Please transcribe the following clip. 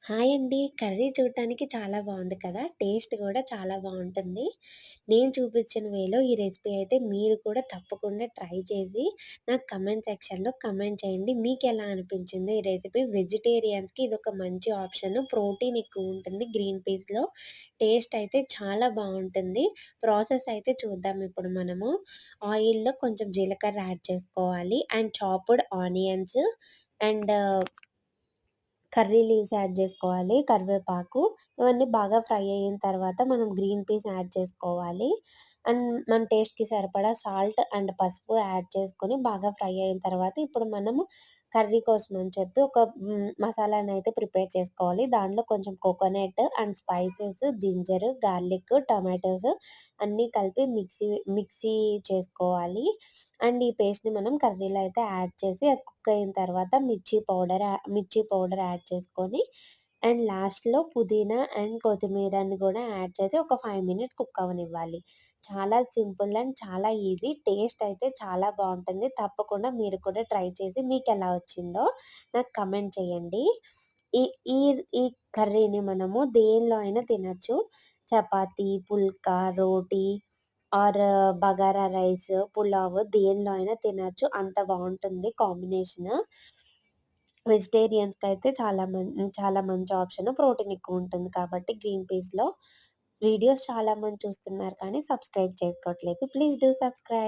Hi అండి. Curry చూడటానికి చాలా బావుంది కదా! టేస్ట్ గూడా చాలా బావుంటుంది. నేను చూపించిన వేలో ఈ రెసిపీ అయితే మీరు కూడా తప్పకుండా ట్రై చేసి నాకు కమెంట్ సెక్షన్‌లో కమెంట్ చేయండి. మీకెలా అనిపించింది ఈ రెసిపీ? వెజిటేరియన్స్‌కి ఇదొక మంచి ఆప్షన్. ప్రోటీన్ ఎక్కువుంటుంది గ్రీన్ పీస్‌లో. టేస్ట్ అయితే చాలా బావుంటుంది. ప్రాసెస్ అయితే చూద్దాం ఇప్పుడు మనము. ఆయిల్‌లో కొంచెం జీలకర్ర యాడ్ చేసుకోవాలి and chopped onions and curry leaves add జేసుకోవాలి. కరివేపాకు ఇవన్నీ బాగా ఫ్రై అయిన తర్వాత మనం గ్రీన్ పీస్ యాడ్ చేసుకోవాలి. అండ్ మన టేస్ట్‌కి సరిపడా సాల్ట్ అండ్ పసుపు యాడ్ చేసుకొని బాగా ఫ్రై అయిన తర్వాత ఇప్పుడు మనము కర్రీ కోసం అని చెప్పి ఒక మసాలానైతే ప్రిపేర్ చేసుకోవాలి. దాంట్లో కొంచెం coconut and spices, ginger, garlic, tomatoes అన్నీ కలిపి మిక్సీ చేసుకోవాలి. అండ్ ఈ పేస్ట్‌ని మనం కర్రీలో అయితే యాడ్ చేసి అది కుక్ అయిన తర్వాత మిర్చి పౌడర్ యాడ్ చేసుకొని అండ్ లాస్ట్‌లో పుదీనా అండ్ కొత్తిమీరని గూడా యాడ్ చేసి ఒక 5 మినిట్స్ కుక్ అవ్వనివ్వాలి. చాలా సింపుల్ అండ్ చాలా ఈజీ. టేస్ట్ అయితే చాలా బావుంటుంది. తప్పకుండా మీరు కూడా ట్రై చేసి మీకెలా వచ్చిందో నాకు కమెంట్ చేయండి. ఈ ఈ ఈ కర్రీని మనము దేనిలో అయినా తినొచ్చు. చపాతీ, పుల్కా, రోటీ ఆర్ బగారా రైస్, పులావ్ దేనిలో అయినా తినొచ్చు. అంత బావుంటుంది కాంబినేషన్. వెజిటేరియన్స్‌కైతే చాలా మంచి ఆప్షన్. ప్రోటీన్ ఎక్కువుంటుంది కాబట్టి గ్రీన్ పీస్‌లో. వీడియోస్ చాలా మంది చూస్తున్నారు కానీ సబ్స్క్రైబ్ చేసుకోవట్లేదు. Please do subscribe.